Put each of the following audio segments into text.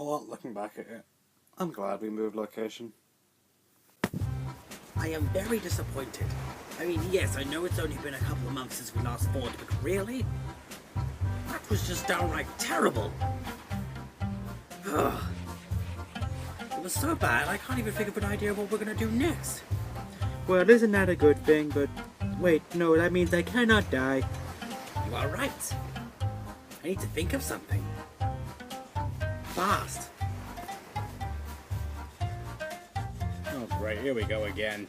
know what, looking back at it, I'm glad we moved location. I am very disappointed. I mean, yes, I know it's only been a couple of months since we last fought, but really? That was just downright terrible. Ugh. It was so bad, I can't even think of an idea of what we're gonna do next. Well, isn't that a good thing? But wait, no, that means I cannot die. You are right. I need to think of something. Fast. Oh great, here we go again.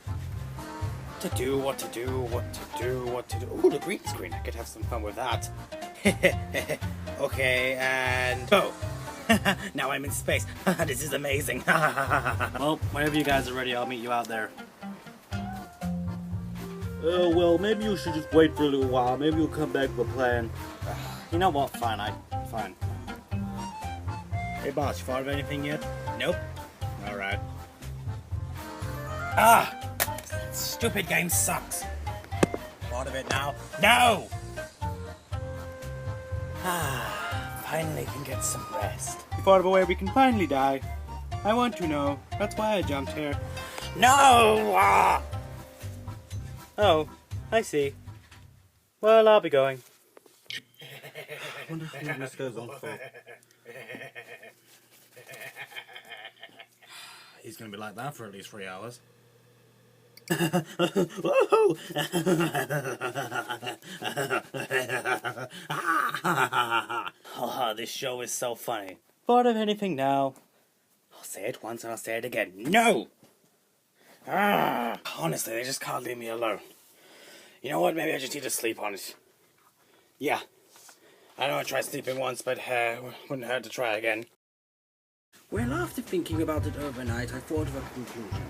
What to do. Ooh, the green screen. I could have some fun with that. Okay, and go. Now I'm in space. This is amazing. Well, whenever you guys are ready, I'll meet you out there. Oh, well, maybe you should just wait for a little while. Maybe you'll come back with a plan. You know what? Fine. Hey boss, you thought of anything yet? Nope. Alright. Ah! Stupid game sucks. Thought of it now. No! Finally can get some rest. You thought of a way we can finally die. I want to know. That's why I jumped here. No! Oh, I see. Well, I'll be going. I wonder how long this goes on for. He's gonna be like that for at least 3 hours. Oh, this show is so funny. Thought of anything now? I'll say it once and I'll say it again. No! Honestly, they just can't leave me alone. You know what? Maybe I just need to sleep on it. Yeah. I know I tried sleeping once, but wouldn't hurt to try again. Well, after thinking about it overnight, I thought of a conclusion.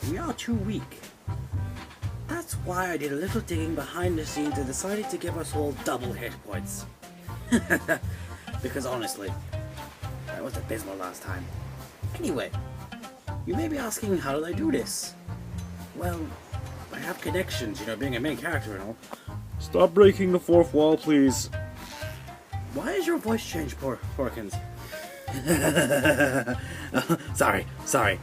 We are too weak. That's why I did a little digging behind the scenes and decided to give us all double hit points. Because honestly, that was abysmal last time. Anyway, you may be asking, how did I do this? Well, I have connections, you know, being a main character and all. Stop breaking the fourth wall, please. Why is your voice changed, Porkins? Sorry. I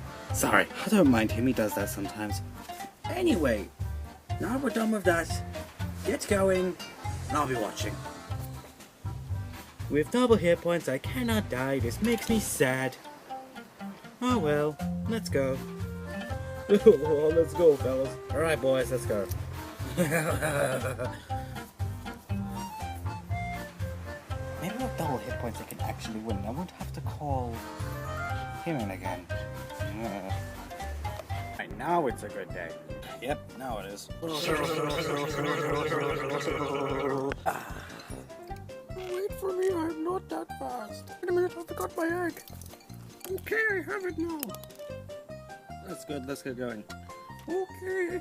don't mind him, he does that sometimes. Anyway, now we're done with that. Get going, and I'll be watching. With double hit points, I cannot die. This makes me sad. Oh well, let's go. Oh, let's go, fellas. Alright boys, let's go. Maybe with double hit points I can actually win. I won't have to call him in again. Right, now it's a good day. Yep, now it is. Wait for me, I'm not that fast. Wait a minute, I forgot my egg. Okay, I have it now. That's good, let's get going. Okay.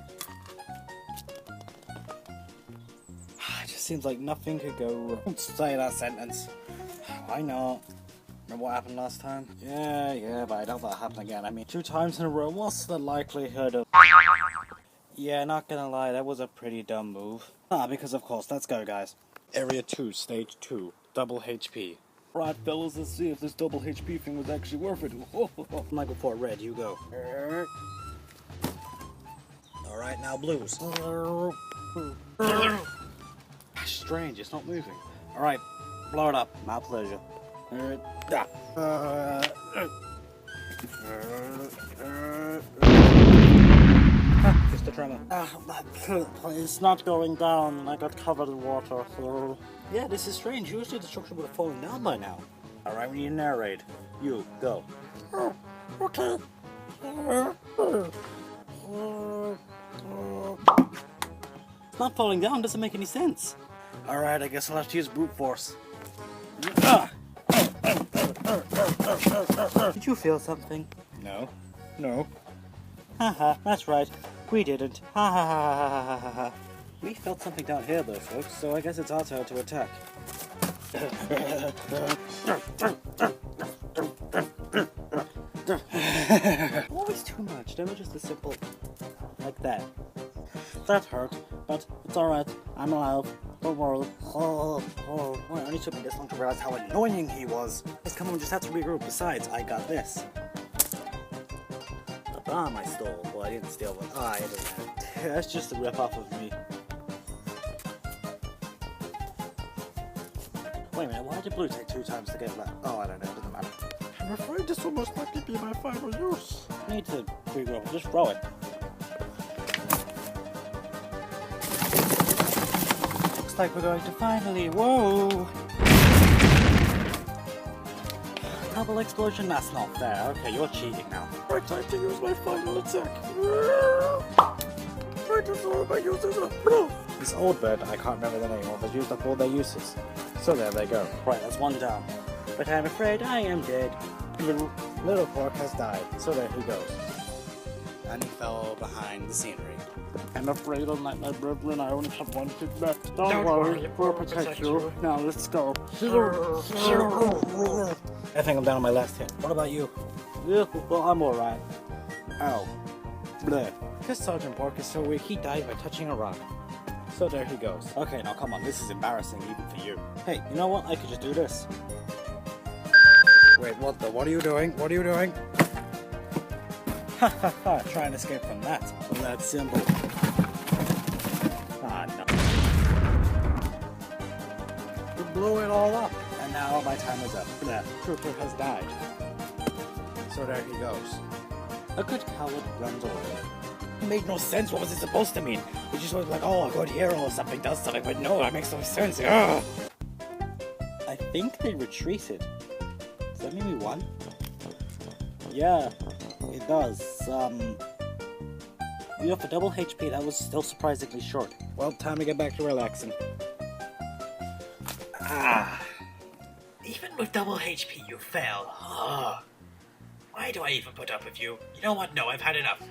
It just seems like nothing could go wrong. Don't say that sentence. Why not? Remember what happened last time? Yeah, but I doubt that'll happen again. I mean, 2 times in a row, what's the likelihood of... Yeah, not gonna lie, that was a pretty dumb move. Because of course, let's go guys. Area 2, Stage 2, double HP. Right fellas, let's see if this double HP thing was actually worth it. Michael Fort Red, you go. Alright, now blues. Strange, it's not moving. Alright, blow it up. My pleasure. Just a tremor. It's not going down and I got covered in water, so... Yeah, this is strange. Usually the structure would have fallen down by now. Alright, we need to narrate. You, go. Okay. It's not falling down, doesn't make any sense. Alright, I guess I'll have to use brute force. Did you feel something? No. Haha, that's right. We didn't. Ha ha ha ha ha ha ha. We felt something down here though, folks, so I guess it's our turn to attack. Always too much, never just a simple... like that. That hurt, but it's alright. I'm alive. Don't worry. Well, it only took me this long to realize how annoying he was. Come on, just have to regroup. Besides, I got this. The bomb I stole. Well, I didn't steal one. I didn't. That's just a rip-off of me. Wait a minute, why did blue take 2 times to get left? Oh, I don't know, it doesn't matter. I'm afraid this will most likely be my final use. I need to regroup, just throw it. Looks like we're going to finally, whoa! Double explosion, that's not fair. Okay, you're cheating now. Right time to use my final attack. Right as all my uses are. This old bird, I can't remember the name of, has used up all their uses. So there they go. Right, that's 1 down. But I'm afraid I am dead. Even Little Pork has died. So there he goes. And he fell behind the scenery. I'm afraid, unlike my brethren, I only have 1 kid left. Don't worry, we'll protect you. Now let's go. I think I'm down on my last hit. What about you? Yeah, well, I'm alright. Ow. Bleh. Because Sergeant Pork is so weak, he died by touching a rock. So there he goes. Okay, now come on, this is embarrassing even for you. Hey, you know what? I could just do this. Wait, what are you doing? What are you doing? Ha ha ha, try and escape from that. Well, that's simple. Ah, no. You blew it all up. And now my time is up. The trooper has died. So there he goes. A good coward runs away. It made no sense. What was it supposed to mean? It just was like, oh, a good hero or something does something, but no, that makes no sense. Ugh. I think they retreated. Does that mean we won? Yeah, it does. You know, for double HP, that was still surprisingly short. Well, time to get back to relaxing. Even with double HP, you fail. Ugh. Why do I even put up with you? You know what? No, I've had enough.